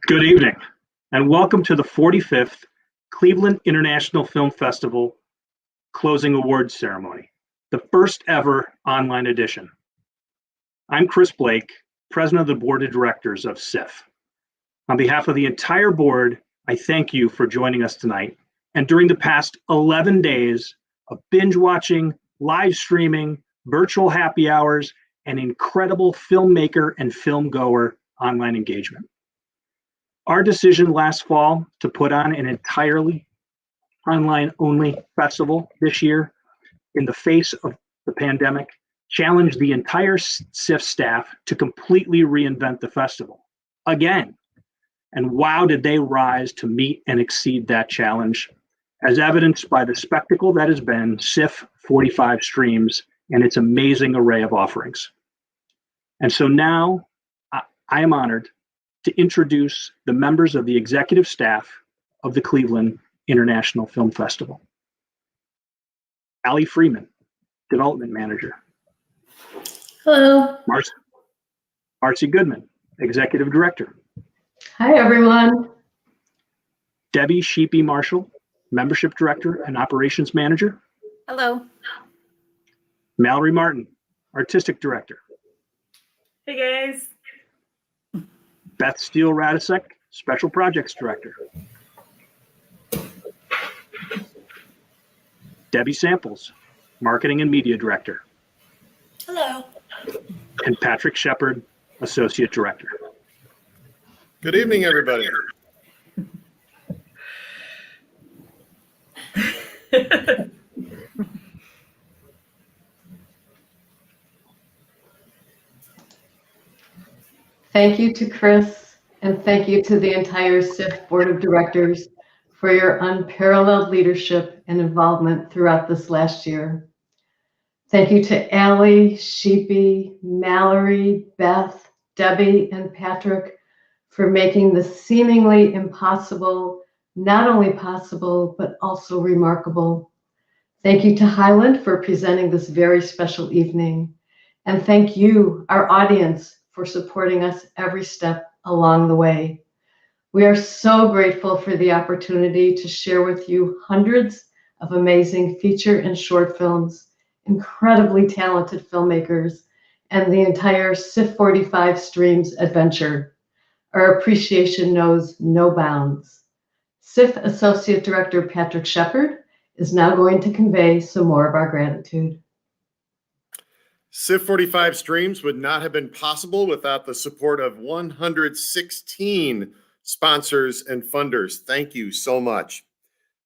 Good evening, and welcome to the 45th Cleveland International Film Festival Closing Awards Ceremony, the first ever online edition. I'm Chris Blake, President of the Board of Directors of CIFF. On behalf of the entire board, I thank you for joining us tonight and during the past 11 days of binge watching, live streaming, virtual happy hours, and incredible filmmaker and film goer online engagement. Our decision last fall to put on an entirely online-only festival this year in the face of the pandemic challenged the entire CIFF staff to completely reinvent the festival again. And wow, did they rise to meet and exceed that challenge, as evidenced by the spectacle that has been CIFF45 streams and its amazing array of offerings. And so now I am honored to introduce the members of the executive staff of the Cleveland International Film Festival. Allie Freeman, Development Manager. Hello. Marcy Goodman, Executive Director. Hi, everyone. Debbie Sheepy Marshall, Membership Director and Operations Manager. Hello. Mallory Martin, Artistic Director. Hey, guys. Beth Steele-Radisek, Special Projects Director. Debbie Samples, Marketing and Media Director. Hello. And Patrick Shepard, Associate Director. Good evening, everybody. Thank you to Chris, and thank you to the entire CIFF Board of Directors for your unparalleled leadership and involvement throughout this last year. Thank you to Allie, Sheepy, Mallory, Beth, Debbie, and Patrick for making the seemingly impossible not only possible, but also remarkable. Thank you to Highland for presenting this very special evening. And thank you, our audience, for supporting us every step along the way. We are so grateful for the opportunity to share with you hundreds of amazing feature and short films, incredibly talented filmmakers, and the entire CIFF45 Streams adventure. Our appreciation knows no bounds. CIFF Associate Director Patrick Shepard is now going to convey some more of our gratitude. CIFF45 streams would not have been possible without the support of 116 sponsors and funders. Thank you so much.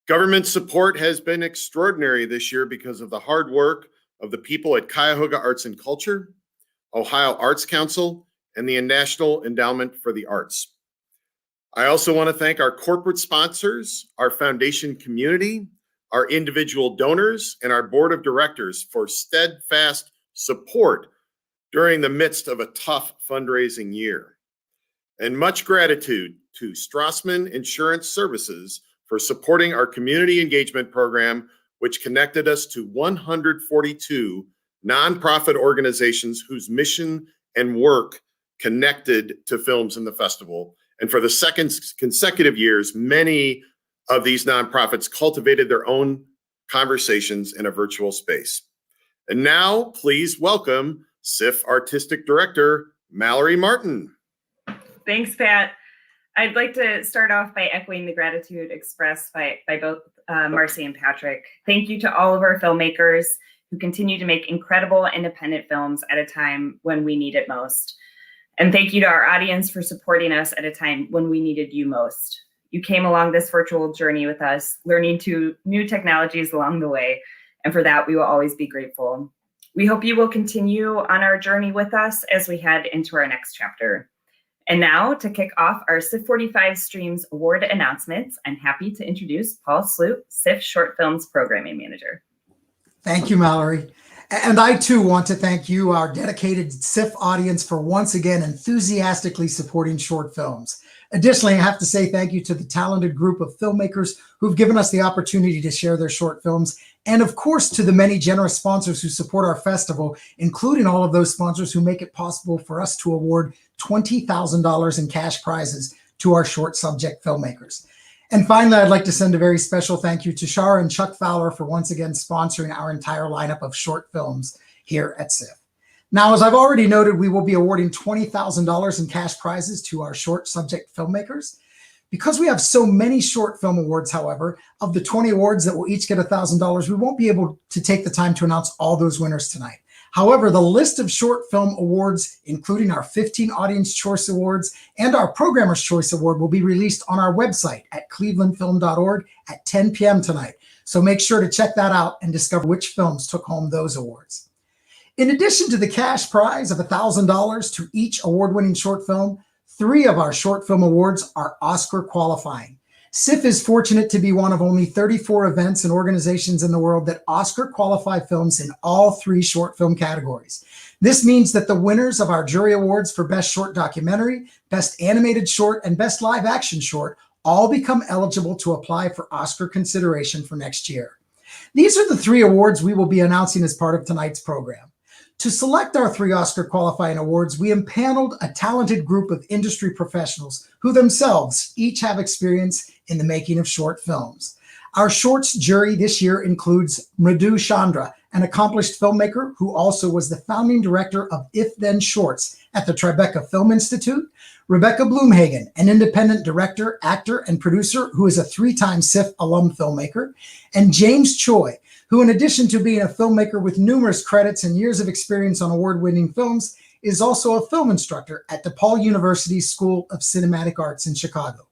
Government support has been extraordinary this year because of the hard work of the people at Cuyahoga Arts and Culture, Ohio Arts Council, and the National Endowment for the Arts. I also want to thank our corporate sponsors, our foundation community, our individual donors, and our board of directors for steadfast support during the midst of a tough fundraising year. And much gratitude to Strassman Insurance Services for supporting our community engagement program, which connected us to 142 nonprofit organizations whose mission and work connected to films in the festival. And for the second consecutive years, many of these nonprofits cultivated their own conversations in a virtual space. And now, please welcome CIFF Artistic Director, Mallory Martin. Thanks, Pat. I'd like to start off by echoing the gratitude expressed by both Marcy and Patrick. Thank you to all of our filmmakers who continue to make incredible independent films at a time when we need it most. And thank you to our audience for supporting us at a time when we needed you most. You came along this virtual journey with us, learning new technologies along the way. And for that, we will always be grateful. We hope you will continue on our journey with us as we head into our next chapter. And now, to kick off our CIFF45 Streams award announcements, I'm happy to introduce Paul Sloot, CIFF Short Films Programming Manager. Thank you, Mallory. And I too want to thank you, our dedicated CIFF audience, for once again enthusiastically supporting short films. Additionally, I have to say thank you to the talented group of filmmakers who've given us the opportunity to share their short films, and of course to the many generous sponsors who support our festival, including all of those sponsors who make it possible for us to award $20,000 in cash prizes to our short subject filmmakers. And finally, I'd like to send a very special thank you to Shara and Chuck Fowler for once again sponsoring our entire lineup of short films here at CIFF. Now, as I've already noted, we will be awarding $20,000 in cash prizes to our short subject filmmakers. Because we have so many short film awards, however, of the 20 awards that will each get $1,000, we won't be able to take the time to announce all those winners tonight. However, the list of short film awards, including our 15 Audience Choice Awards and our Programmer's Choice Award, will be released on our website at clevelandfilm.org at 10 p.m. tonight. So make sure to check that out and discover which films took home those awards. In addition to the cash prize of $1,000 to each award-winning short film, 3 of our short film awards are Oscar qualifying. CIFF is fortunate to be one of only 34 events and organizations in the world that Oscar qualify films in all 3 short film categories. This means that the winners of our jury awards for Best Short Documentary, Best Animated Short, and Best Live Action Short all become eligible to apply for Oscar consideration for next year. These are the 3 awards we will be announcing as part of tonight's program. To select our 3 Oscar qualifying awards, we empaneled a talented group of industry professionals who themselves each have experience in the making of short films. Our shorts jury this year includes Mridhu Chandra, an accomplished filmmaker who also was the founding director of If Then Shorts at the Tribeca Film Institute, Rebecca Blumhagen, an independent director, actor, and producer who is a 3-time CIFF alum filmmaker, and James Choi, who, in addition to being a filmmaker with numerous credits and years of experience on award-winning films, is also a film instructor at DePaul University's School of Cinematic Arts in Chicago.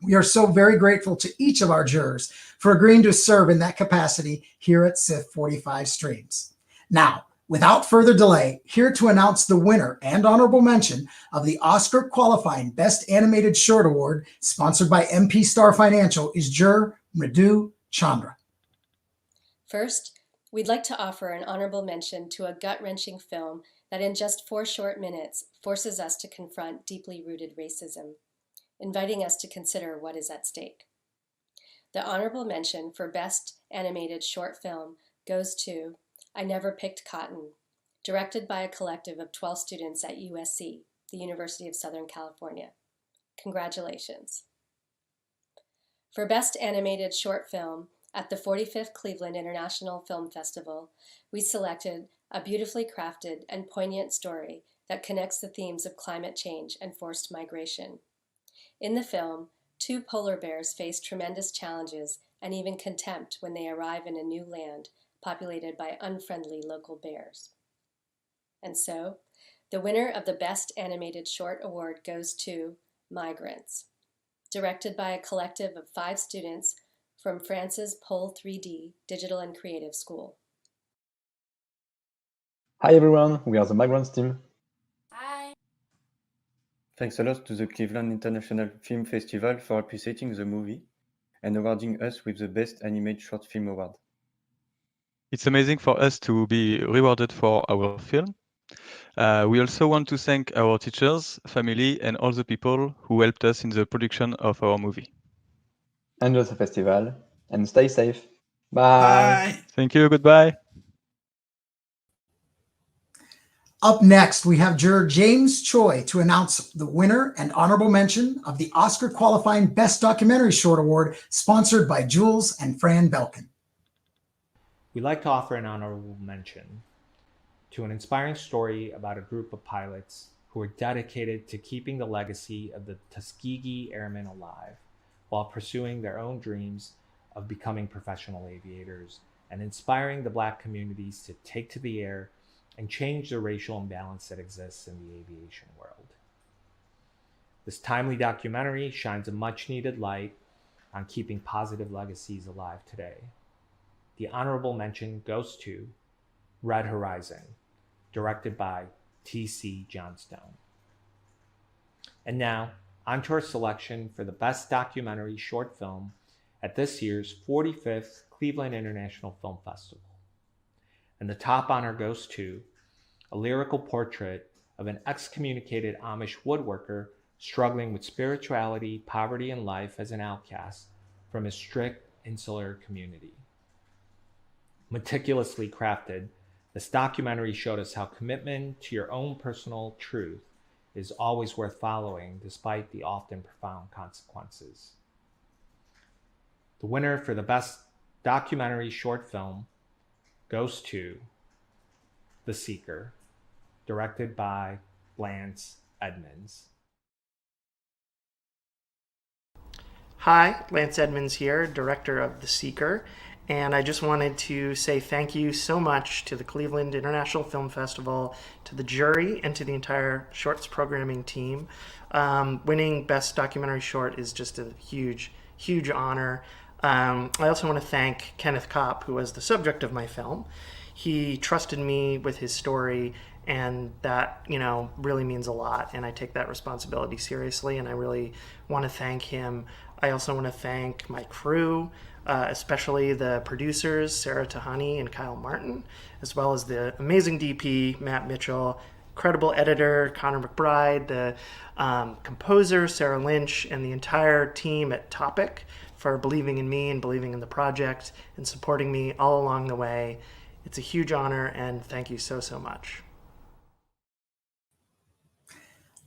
We are so very grateful to each of our jurors for agreeing to serve in that capacity here at CIFF45 Streams. Now, without further delay, here to announce the winner and honorable mention of the Oscar qualifying Best Animated Short Award, sponsored by MP Star Financial, is juror Mridhu Chandra. First, we'd like to offer an honorable mention to a gut-wrenching film that in just 4 short minutes forces us to confront deeply rooted racism, inviting us to consider what is at stake. The honorable mention for Best Animated Short Film goes to I Never Picked Cotton, directed by a collective of 12 students at USC, the University of Southern California. Congratulations. For Best Animated Short Film, at the 45th Cleveland International Film Festival, we selected a beautifully crafted and poignant story that connects the themes of climate change and forced migration. In the film, 2 polar bears face tremendous challenges and even contempt when they arrive in a new land populated by unfriendly local bears. And so, the winner of the Best Animated Short Award goes to Migrants, directed by a collective of 5 students from France's Pole 3D Digital and Creative School. Hi everyone, we are the Migrants team. Hi. Thanks a lot to the Cleveland International Film Festival for appreciating the movie and awarding us with the Best Animated Short Film Award. It's amazing for us to be rewarded for our film. We also want to thank our teachers, family, and all the people who helped us in the production of our movie. Enjoy the festival and stay safe. Bye. Thank you, goodbye. Up next, we have juror James Choi to announce the winner and honorable mention of the Oscar qualifying Best Documentary Short Award, sponsored by Jules and Fran Belkin. We'd like to offer an honorable mention to an inspiring story about a group of pilots who are dedicated to keeping the legacy of the Tuskegee Airmen alive while pursuing their own dreams of becoming professional aviators and inspiring the Black communities to take to the air and change the racial imbalance that exists in the aviation world. This timely documentary shines a much-needed light on keeping positive legacies alive today. The honorable mention goes to Red Horizon, directed by T.C. Johnstone. And now, on to our selection for the Best Documentary Short Film at this year's 45th Cleveland International Film Festival. And the top honor goes to a lyrical portrait of an excommunicated Amish woodworker struggling with spirituality, poverty, and life as an outcast from a strict insular community. Meticulously crafted, this documentary showed us how commitment to your own personal truth is always worth following despite the often profound consequences. The winner for the best documentary short film goes to The Seeker, directed by Lance Edmonds. Hi, Lance Edmonds here, director of The Seeker, and I just wanted to say thank you so much to the Cleveland International Film Festival, to the jury, and to the entire shorts programming team. Winning Best Documentary Short is just a huge, huge honor. I also want to thank Kenneth Kopp, who was the subject of my film. He trusted me with his story, and that, really means a lot, and I take that responsibility seriously, and I really want to thank him. I also want to thank my crew, especially the producers, Sarah Tahani and Kyle Martin, as well as the amazing DP, Matt Mitchell, incredible editor, Connor McBride, the composer, Sarah Lynch, and the entire team at Topic for believing in me and believing in the project and supporting me all along the way. It's a huge honor, and thank you so, so much.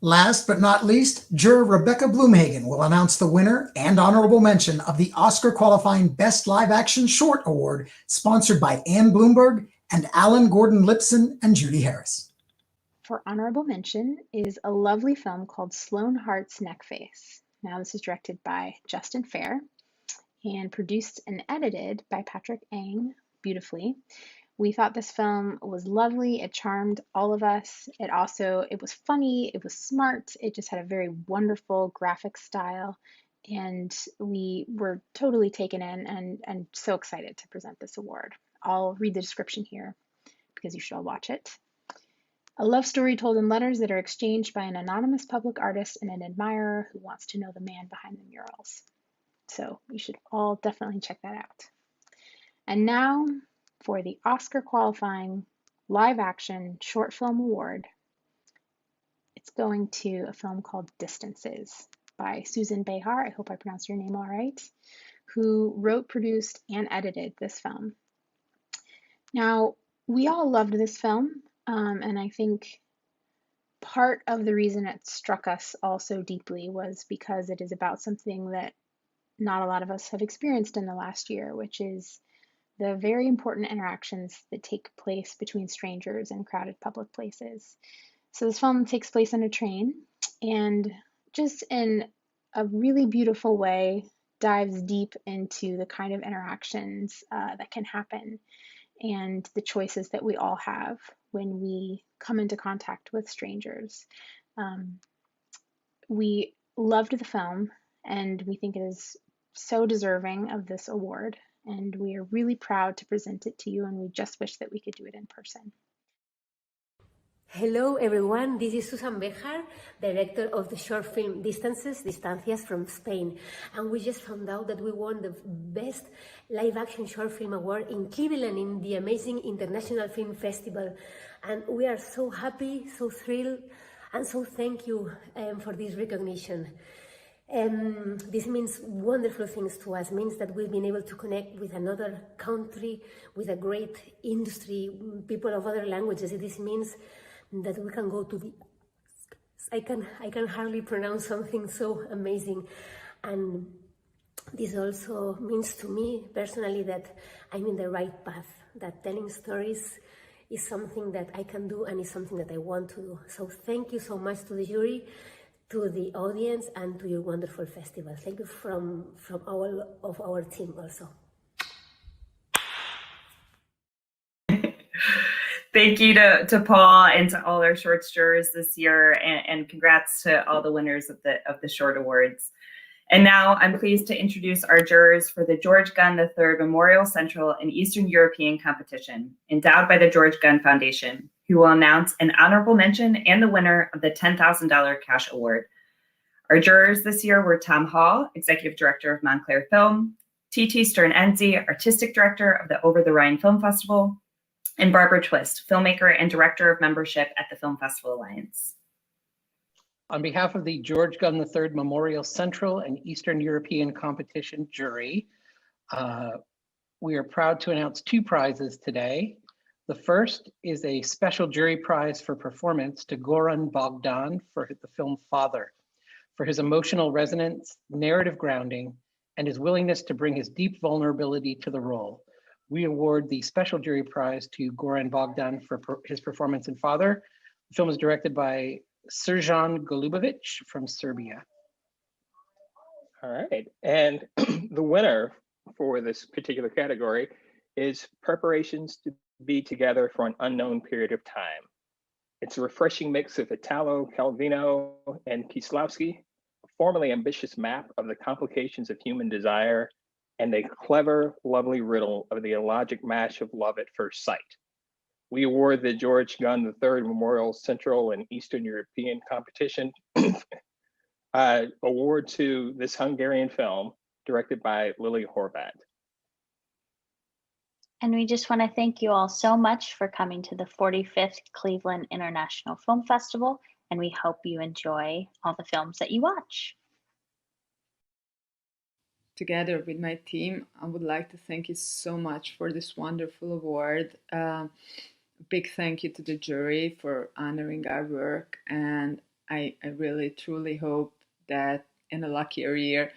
Last but not least, juror Rebecca Bloomhagen will announce the winner and honorable mention of the Oscar-qualifying Best Live Action Short Award, sponsored by Ann Bloomberg and Alan Gordon Lipson and Judy Harris. For honorable mention is a lovely film called Sloan Hart's Neckface. Now, this is directed by Justin Fair and produced and edited by Patrick Ang beautifully. We thought this film was lovely. It charmed all of us. It was funny, it was smart, it just had a very wonderful graphic style, and we were totally taken in and so excited to present this award. I'll read the description here because you should all watch it. A love story told in letters that are exchanged by an anonymous public artist and an admirer who wants to know the man behind the murals. So you should all definitely check that out. And now, for the Oscar qualifying live action short film award, it's going to a film called Distances by Susan Behar, I hope I pronounced your name all right, who wrote, produced, and edited this film. Now, we all loved this film, and I think part of the reason it struck us all so deeply was because it is about something that not a lot of us have experienced in the last year, which is the very important interactions that take place between strangers in crowded public places. So this film takes place on a train and just in a really beautiful way dives deep into the kind of interactions that can happen and the choices that we all have when we come into contact with strangers. We loved the film, and we think it is so deserving of this award. And we are really proud to present it to you, and we just wish that we could do it in person. Hello everyone, this is Susan Bejar, director of the short film Distancias from Spain. And we just found out that we won the Best Live Action Short Film Award in Cleveland in the amazing International Film Festival. And we are so happy, so thrilled, and so thank you for this recognition. This means wonderful things to us, means that we've been able to connect with another country, with a great industry, people of other languages. This means that we can go to the, I can hardly pronounce something so amazing. And this also means to me personally that I'm in the right path, that telling stories is something that I can do and is something that I want to do. So thank you so much to the jury, to the audience, and to your wonderful festival. Thank you from all of our team also. Thank you to Paul and to all our shorts jurors this year, and congrats to all the winners of the short awards. And now I'm pleased to introduce our jurors for the George Gunn III Memorial Central and Eastern European Competition, endowed by the George Gunn Foundation, who will announce an honorable mention and the winner of the $10,000 cash award. Our jurors this year were Tom Hall, Executive Director of Montclair Film, T.T. Stern-Enzi, Artistic Director of the Over the Rhine Film Festival, and Barbara Twist, filmmaker and director of membership at the Film Festival Alliance. On behalf of the George Gunn III Memorial Central and Eastern European Competition jury, we are proud to announce two prizes today. The first is a special jury prize for performance to Goran Bogdan for the film Father, for his emotional resonance, narrative grounding, and his willingness to bring his deep vulnerability to the role. We award the special jury prize to Goran Bogdan for his performance in Father. The film is directed by Srđan Golubovic from Serbia. All right, and the winner for this particular category is Preparations to Be Together for an Unknown Period of Time. It's a refreshing mix of Italo, Calvino, and Kieslowski, a formally ambitious map of the complications of human desire, and a clever, lovely riddle of the illogic mash of love at first sight. We award the George Gunn III Memorial Central and Eastern European Competition award to this Hungarian film directed by Lily Horvat. And we just want to thank you all so much for coming to the 45th Cleveland International Film Festival, and we hope you enjoy all the films that you watch. Together with my team, I would like to thank you so much for this wonderful award. Big thank you to the jury for honoring our work, and I really truly hope that in a luckier year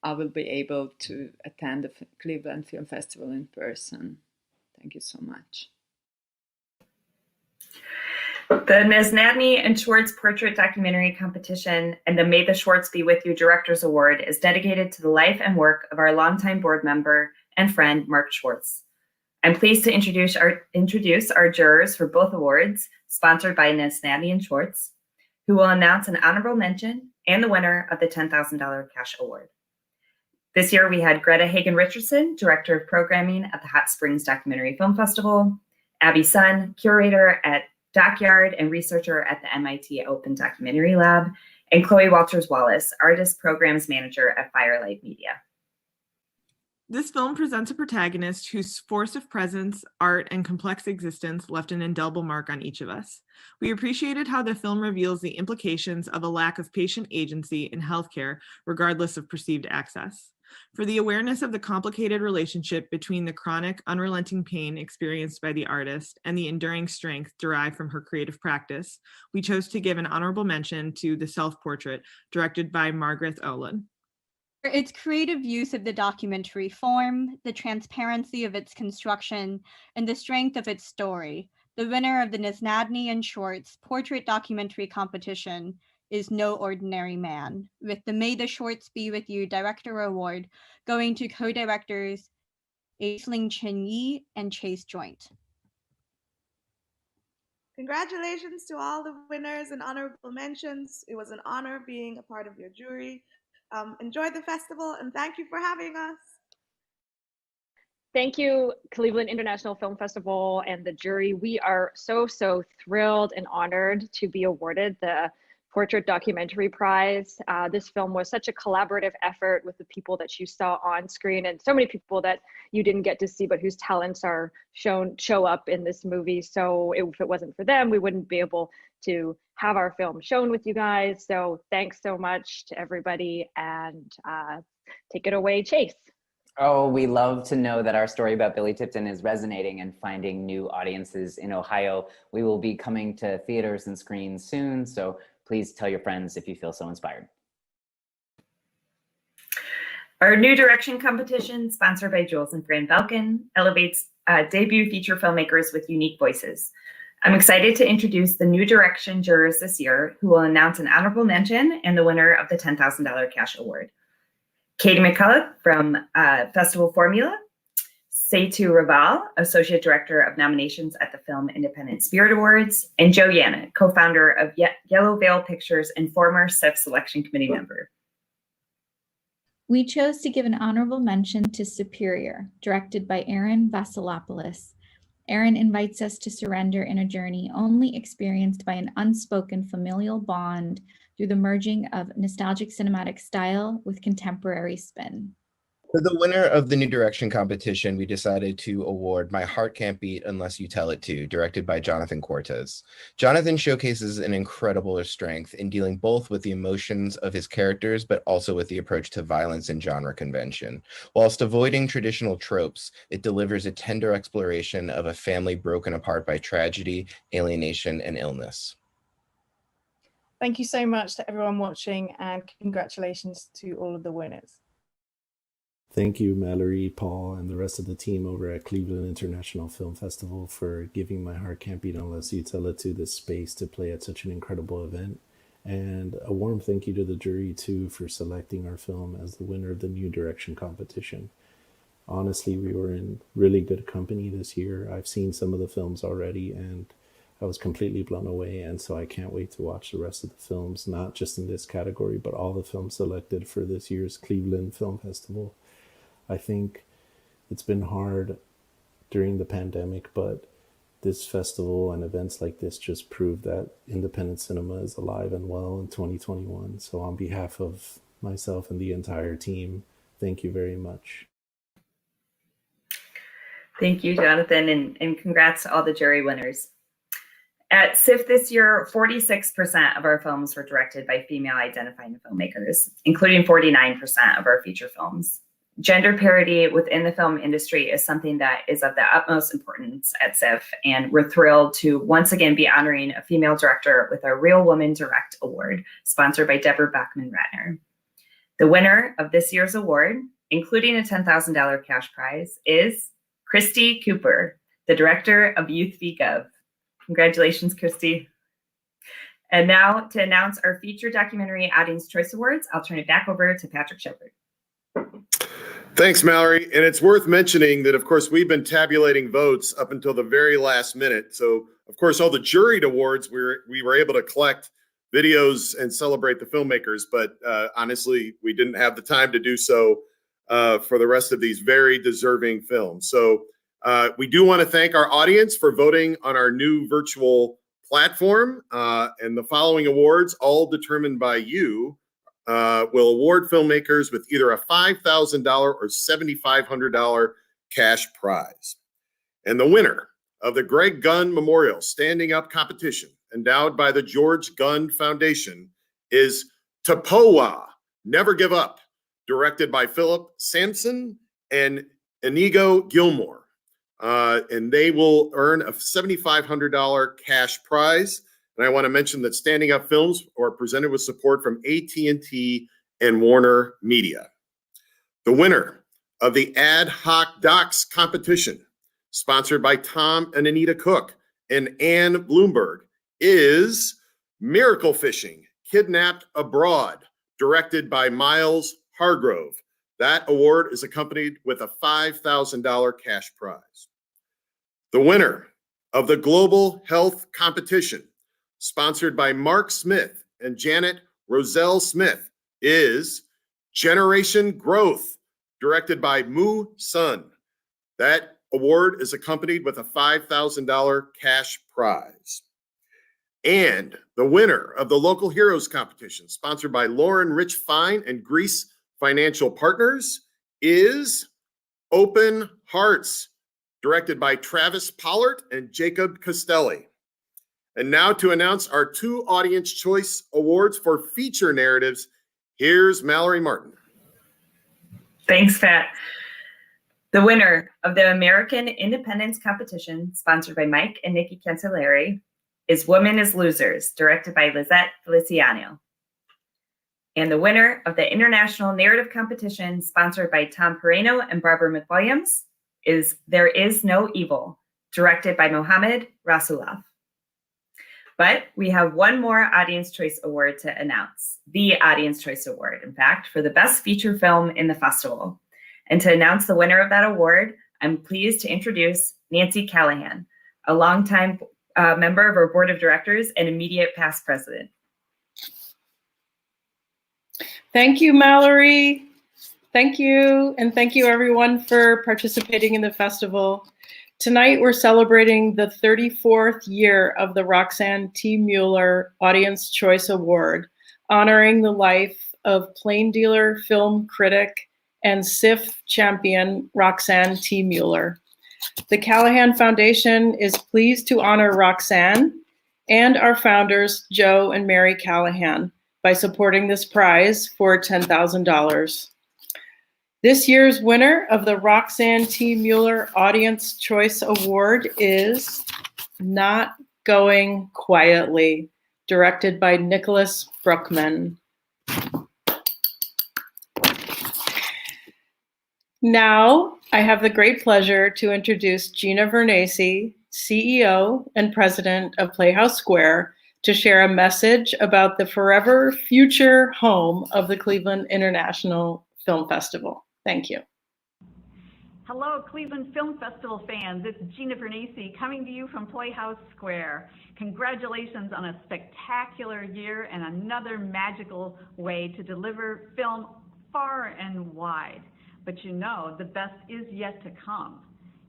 I will be able to attend the Cleveland Film Festival in person. Thank you so much. The Nesnadny and Schwartz Portrait Documentary Competition and the May the Schwartz Be With You Directors Award is dedicated to the life and work of our longtime board member and friend, Mark Schwartz. I'm pleased to introduce our jurors for both awards, sponsored by Nesnadny and Schwartz, who will announce an honorable mention and the winner of the $10,000 cash award. This year we had Greta Hagen-Richardson, Director of Programming at the Hot Springs Documentary Film Festival, Abby Sun, Curator at Dockyard and Researcher at the MIT Open Documentary Lab, and Chloe Walters-Wallace, Artist Programs Manager at Firelight Media. This film presents a protagonist whose force of presence, art, and complex existence left an indelible mark on each of us. We appreciated how the film reveals the implications of a lack of patient agency in healthcare, regardless of perceived access. For the awareness of the complicated relationship between the chronic, unrelenting pain experienced by the artist and the enduring strength derived from her creative practice, we chose to give an honorable mention to The Self-Portrait, directed by Margaret Olin. For its creative use of the documentary form, the transparency of its construction, and the strength of its story, the winner of the Nesnadny and Schwartz Portrait Documentary Competition is no ordinary man, with the May the Schwartz Be With You Director Award going to co-directors Aisling Chen-Yi and Chase Joint. Congratulations to all the winners and honorable mentions. It was an honor being a part of your jury. Enjoy the festival and thank you for having us. Thank you, Cleveland International Film Festival and the jury. We are so thrilled and honored to be awarded the Portrait Documentary Prize. This film was such a collaborative effort with the people that you saw on screen and so many people that you didn't get to see but whose talents are show up in this movie. So if it wasn't for them, we wouldn't be able to have our film shown with you guys. So thanks so much to everybody, and take it away, Chase. Oh, we love to know that our story about Billy Tipton is resonating and finding new audiences in Ohio. We will be coming to theaters and screens soon, so please tell your friends if you feel so inspired. Our New Direction competition, sponsored by Jules and Fran Belkin, elevates debut feature filmmakers with unique voices. I'm excited to introduce the New Direction jurors this year, who will announce an honorable mention and the winner of the $10,000 cash award. Katie McCullough from Festival Formula, Seitu Raval, Associate Director of Nominations at the Film Independent Spirit Awards, and Joe Yannick, co-founder of Yellow Veil Pictures and former CIFF Selection Committee member. We chose to give an honorable mention to Superior, directed by Aaron Vasilopoulos. Aaron invites us to surrender in a journey only experienced by an unspoken familial bond through the merging of nostalgic cinematic style with contemporary spin. For the winner of the New Direction competition, we decided to award My Heart Can't Beat Unless You Tell It To, directed by Jonathan Cortez. Jonathan showcases an incredible strength in dealing both with the emotions of his characters, but also with the approach to violence and genre convention. Whilst avoiding traditional tropes, it delivers a tender exploration of a family broken apart by tragedy, alienation, and illness. Thank you so much to everyone watching, and congratulations to all of the winners. Thank you, Mallory, Paul, and the rest of the team over at Cleveland International Film Festival for giving My Heart Can't Beat Unless You Tell It To this space to play at such an incredible event. And a warm thank you to the jury, too, for selecting our film as the winner of the New Direction competition. Honestly, we were in really good company this year. I've seen some of the films already, and I was completely blown away, and so I can't wait to watch the rest of the films, not just in this category, but all the films selected for this year's Cleveland Film Festival. I think it's been hard during the pandemic, but this festival and events like this just prove that independent cinema is alive and well in 2021. So on behalf of myself and the entire team, thank you very much. Thank you, Jonathan, and congrats to all the jury winners. At CIFF this year, 46% of our films were directed by female identifying filmmakers, including 49% of our feature films. Gender parity within the film industry is something that is of the utmost importance at CIFF, and we're thrilled to once again be honoring a female director with our Real Woman Direct Award, sponsored by Deborah Bachman-Ratner. The winner of this year's award, including a $10,000 cash prize, is Christy Cooper, the director of Youth v. Gov. Congratulations, Christy. And now to announce our Feature Documentary Audience Choice Awards, I'll turn it back over to Patrick Shepard. Thanks, Mallory. And it's worth mentioning that, of course, we've been tabulating votes up until the very last minute. So, of course, all the juried awards, we were able to collect videos and celebrate the filmmakers. But honestly, we didn't have the time to do so for the rest of these very deserving films. So we do want to thank our audience for voting on our new virtual platform. And the following awards, all determined by you, will award filmmakers with either a $5,000 or $7,500 cash prize. And the winner of the Greg Gunn Memorial Standing Up Competition, endowed by the George Gunn Foundation, is Tapowa, Never Give Up, directed by Philip Sampson and Inigo Gilmore. And they will earn a $7,500 cash prize. And I want to mention that Standing Up Films are presented with support from AT&T and Warner Media. The winner of the Ad Hoc Docs competition, sponsored by Tom and Anita Cook and Ann Bloomberg, is Miracle Fishing, Kidnapped Abroad, directed by Miles Hargrove. That award is accompanied with a $5,000 cash prize. The winner of the Global Health competition, sponsored by Mark Smith and Janet Roselle Smith, is Generation Growth, directed by Moo Sun. That award is accompanied with a $5,000 cash prize. And the winner of the Local Heroes competition, sponsored by Lauren Rich Fine and Greece Financial Partners, is Open Hearts, directed by Travis Pollard and Jacob Costelli. And now to announce our two Audience Choice Awards for feature narratives, here's Mallory Martin. Thanks, Pat. The winner of the American Independence Competition, sponsored by Mike and Nikki Cancelleri, is Women as Losers, directed by Lizette Feliciano. And the winner of the International Narrative Competition, sponsored by Tom Pereno and Barbara McWilliams, is There Is No Evil, directed by Mohammed Rasulov. But we have one more Audience Choice Award to announce, the Audience Choice Award, in fact, for the best feature film in the festival. And to announce the winner of that award, I'm pleased to introduce Nancy Callahan, a longtime member of our board of directors and immediate past president. Thank you, Mallory. Thank you, and thank you everyone for participating in the festival. Tonight, we're celebrating the 34th year of the Roxanne T. Mueller Audience Choice Award, honoring the life of plain dealer film critic and CIFF champion Roxanne T. Mueller. The Callahan Foundation is pleased to honor Roxanne and our founders, Joe and Mary Callahan, by supporting this prize for $10,000. This year's winner of the Roxanne T. Mueller Audience Choice Award is Not Going Quietly, directed by Nicholas Bruckman. Now, I have the great pleasure to introduce Gina Vernesi, CEO and President of Playhouse Square, to share a message about the forever future home of the Cleveland International Film Festival. Thank you. Hello, Cleveland Film Festival fans. It's Gina Vernesi coming to you from Playhouse Square. Congratulations on a spectacular year and another magical way to deliver film far and wide. But you know, the best is yet to come.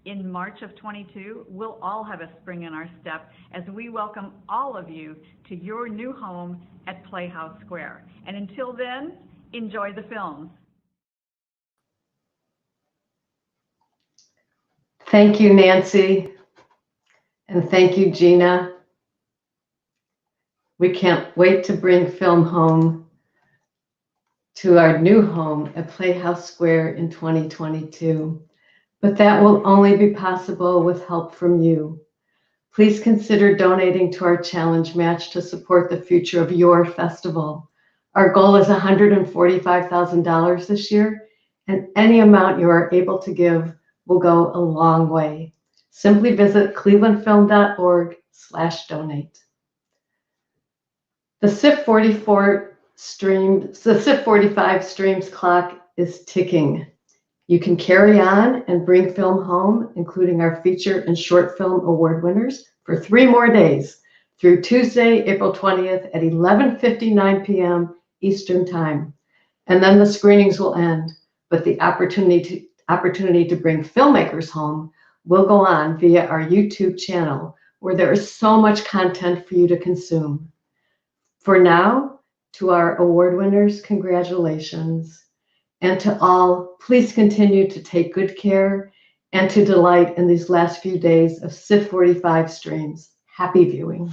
In March of 22, we'll all have a spring in our step as we welcome all of you to your new home at Playhouse Square. And until then, enjoy the films. Thank you, Nancy. And thank you, Gina. We can't wait to bring film home to our new home at Playhouse Square in 2022. But that will only be possible with help from you. Please consider donating to our challenge match to support the future of your festival. Our goal is $145,000 this year, and any amount you are able to give will go a long way. Simply visit clevelandfilm.org/donate. The CIFF45 streams clock is ticking. You can carry on and bring film home, including our feature and short film award winners, for 3 more days through Tuesday, April 20th at 11:59 p.m. Eastern Time. And then the screenings will end, but the opportunity to bring filmmakers home will go on via our YouTube channel, where there is so much content for you to consume. For now, to our award winners, congratulations. And to all, please continue to take good care and to delight in these last few days of CIFF45 streams. Happy viewing.